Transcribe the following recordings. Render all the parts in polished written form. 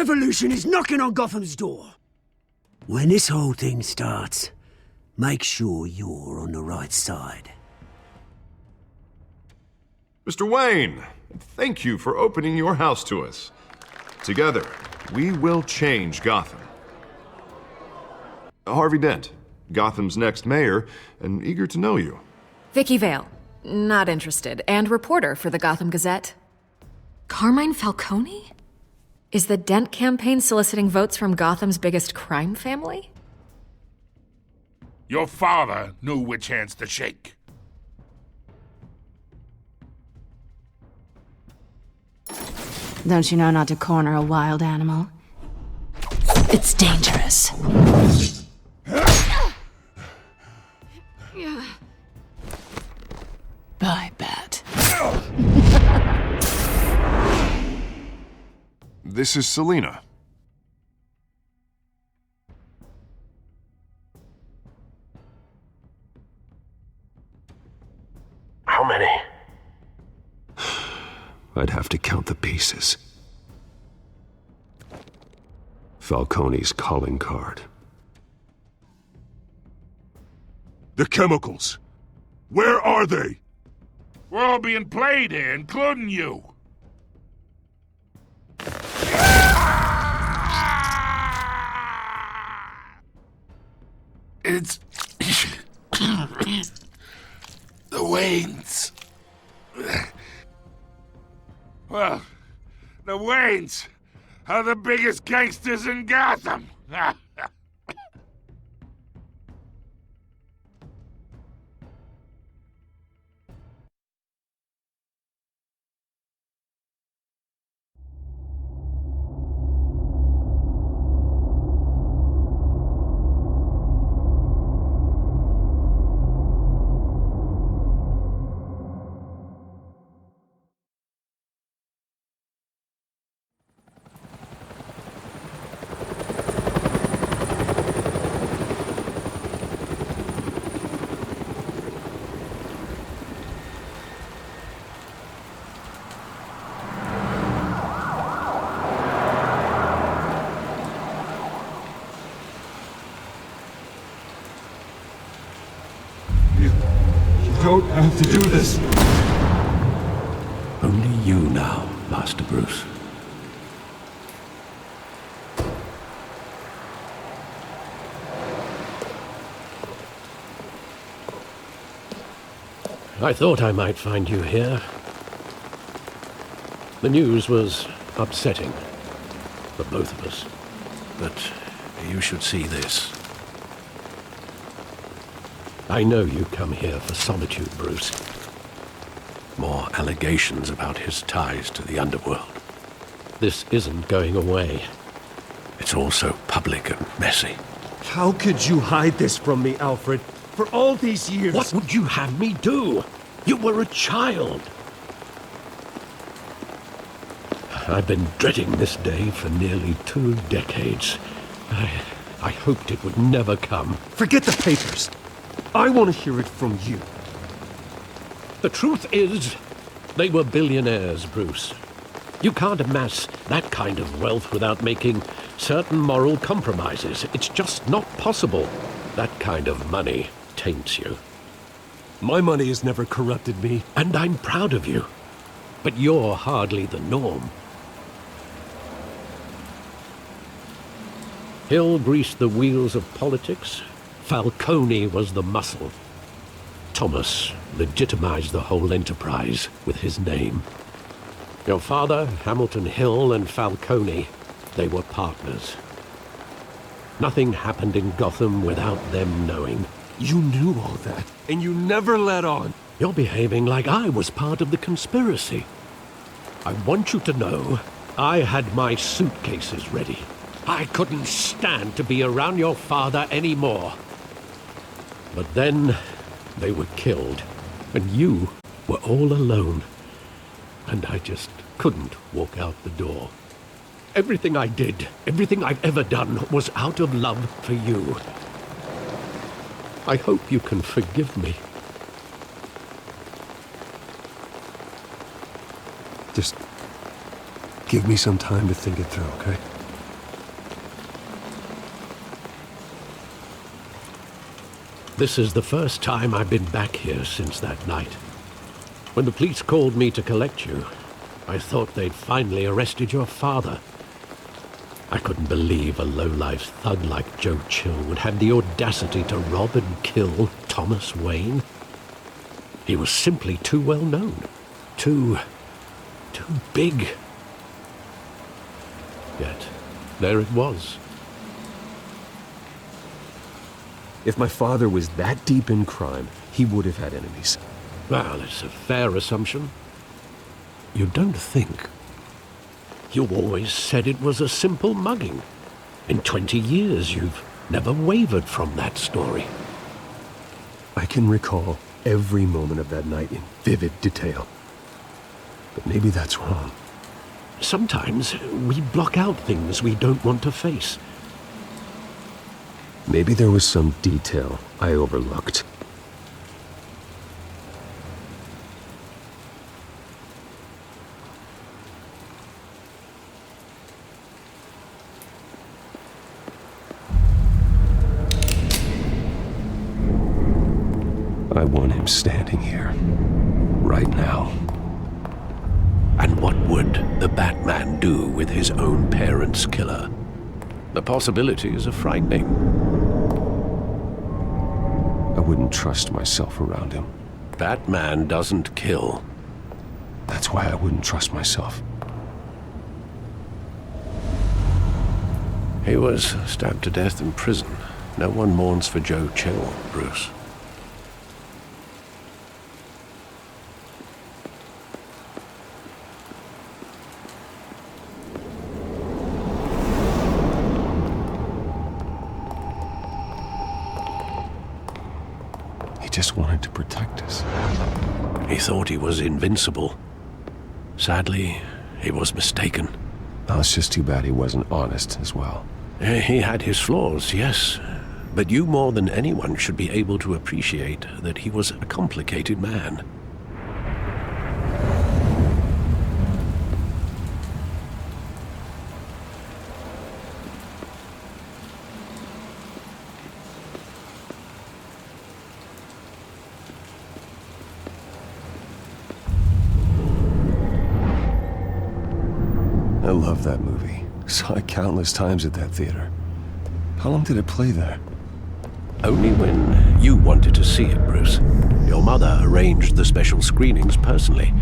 revolution is knocking on Gotham's door. When this whole thing starts, make sure you're on the right side. Mr. Wayne, thank you for opening your house to us. Together, we will change Gotham. Harvey Dent, Gotham's next mayor, and eager to know you. Vicky Vale, not interested, and reporter for the Gotham Gazette. Carmine Falcone? Is the Dent campaign soliciting votes from Gotham's biggest crime family? Your father knew which hands to shake. Don't you know not to corner a wild animal? It's dangerous. Bye, Bat. This is Selina. How many? I'd have to count the pieces. Falcone's calling card. The chemicals. Where are they? We're all being played here, including you. It's... the Waynes. Well, the Waynes are the biggest gangsters in Gotham. Don't have to do this. Only you now, Master Bruce. I thought I might find you here. The news was upsetting for both of us. But you should see this. I know you come here for solitude, Bruce. More allegations about his ties to the underworld. This isn't going away. It's all so public and messy. How could you hide this from me, Alfred? For all these years... What would you have me do? You were a child. I've been dreading this day for nearly 2 decades. I hoped it would never come. Forget the papers. I want to hear it from you. The truth is, they were billionaires, Bruce. You can't amass that kind of wealth without making certain moral compromises. It's just not possible. That kind of money taints you. My money has never corrupted me. And I'm proud of you. But you're hardly the norm. Hill greased the wheels of politics. Falcone was the muscle. Thomas legitimized the whole enterprise with his name. Your father, Hamilton Hill, and Falcone, they were partners. Nothing happened in Gotham without them knowing. You knew all that, and you never let on. You're behaving like I was part of the conspiracy. I want you to know I had my suitcases ready. I couldn't stand to be around your father anymore. But then they were killed, and you were all alone. And I just couldn't walk out the door. Everything I did, everything I've ever done, was out of love for you. I hope you can forgive me. Just give me some time to think it through, okay? This is the first time I've been back here since that night. When the police called me to collect you, I thought they'd finally arrested your father. I couldn't believe a low-life thug like Joe Chill would have the audacity to rob and kill Thomas Wayne. He was simply too well known. Too big. Yet, there it was. If my father was that deep in crime, he would have had enemies. Well, it's a fair assumption. You don't think? You always said it was a simple mugging. In 20 years, you've never wavered from that story. I can recall every moment of that night in vivid detail. But maybe that's wrong. Sometimes we block out things we don't want to face. Maybe there was some detail I overlooked. I want him standing here, right now. And what would the Batman do with his own parents' killer? The possibilities are frightening. I wouldn't trust myself around him. Batman doesn't kill. That's why I wouldn't trust myself. He was stabbed to death in prison. No one mourns for Joe Chill, Bruce. He just wanted to protect us. He thought he was invincible. Sadly, he was mistaken. Well, it's just too bad he wasn't honest as well. He had his flaws, yes. But you more than anyone should be able to appreciate that he was a complicated man. I love that movie. Saw it countless times at that theater. How long did it play there? Only when you wanted to see it, Bruce. Your mother arranged the special screenings personally.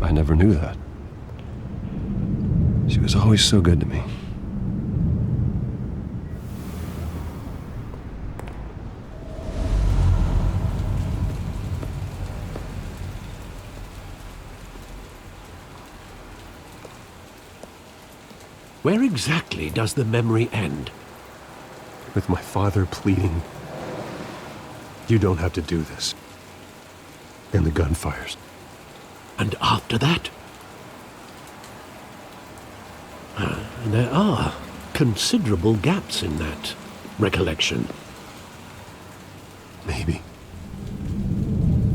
I never knew that. She was always so good to me. Where exactly does the memory end? With my father pleading, "You don't have to do this." And the gunfires. And after that? There are considerable gaps in that recollection. Maybe.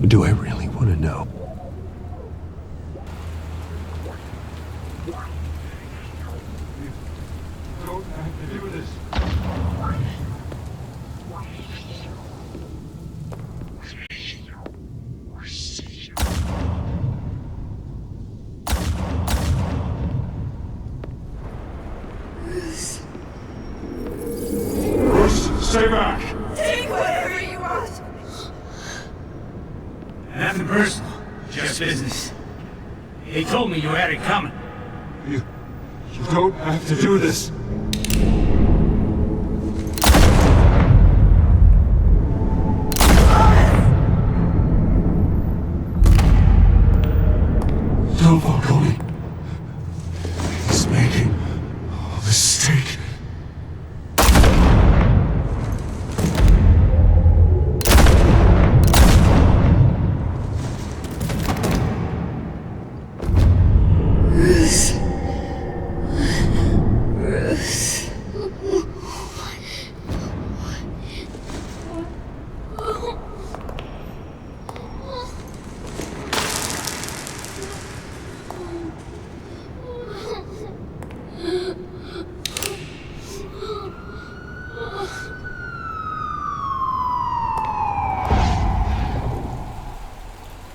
Do I really want to know? Don't have to do this. Stay back! Take whatever you want! Nothing personal, just business. He told me you had it coming. You don't have to do this. Don't follow me. He's making a mistake. Bruce.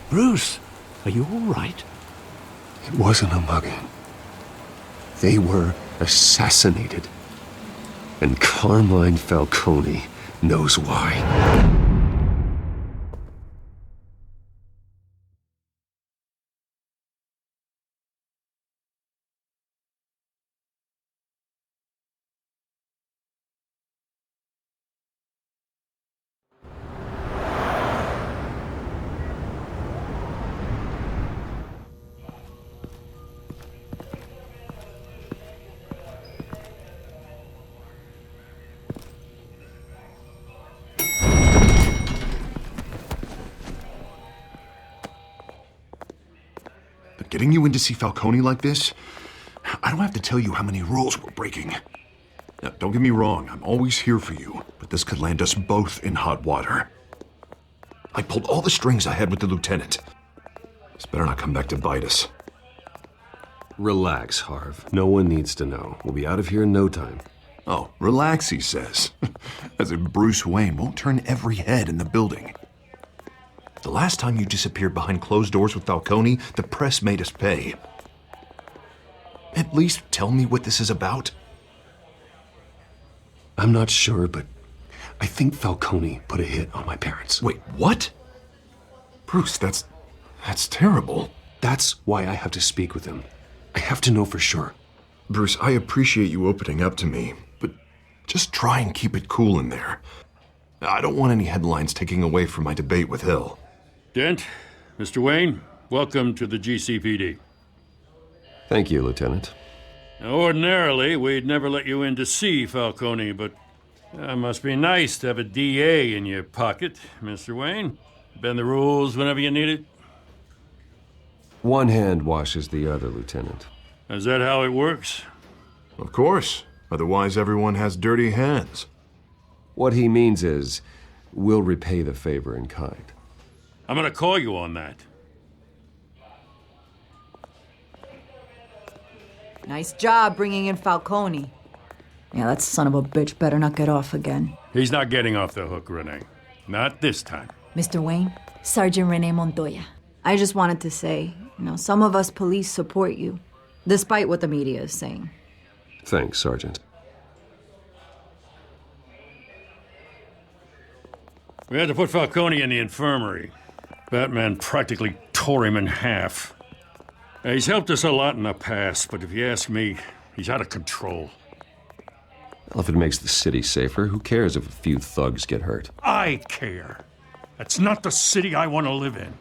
Bruce, are you all right? It wasn't a mugging. They were assassinated. And Carmine Falcone knows why. But getting you in to see Falcone like this, I don't have to tell you how many rules we're breaking. Now, don't get me wrong, I'm always here for you, but this could land us both in hot water. I pulled all the strings I had with the lieutenant. This better not come back to bite us. Relax, Harv. No one needs to know. We'll be out of here in no time. Oh, relax, he says. As if Bruce Wayne won't turn every head in the building. The last time you disappeared behind closed doors with Falcone, the press made us pay. At least tell me what this is about. I'm not sure, but I think Falcone put a hit on my parents. Wait, what? Bruce, that's terrible. That's why I have to speak with him. I have to know for sure. Bruce, I appreciate you opening up to me, but just try and keep it cool in there. I don't want any headlines taking away from my debate with Hill. Dent, Mr. Wayne, welcome to the GCPD. Thank you, Lieutenant. Now, ordinarily, we'd never let you in to see Falcone, but must be nice to have a DA in your pocket, Mr. Wayne. Bend the rules whenever you need it. One hand washes the other, Lieutenant. Is that how it works? Of course. Otherwise, everyone has dirty hands. What he means is, we'll repay the favor in kind. I'm gonna call you on that. Nice job bringing in Falcone. Yeah, that son of a bitch better not get off again. He's not getting off the hook, Renee. Not this time. Mr. Wayne, Sergeant Renee Montoya. I just wanted to say, some of us police support you, despite what the media is saying. Thanks, Sergeant. We had to put Falcone in the infirmary. Batman practically tore him in half. He's helped us a lot in the past, but if you ask me, he's out of control. Well, if it makes the city safer, who cares if a few thugs get hurt? I care. That's not the city I want to live in.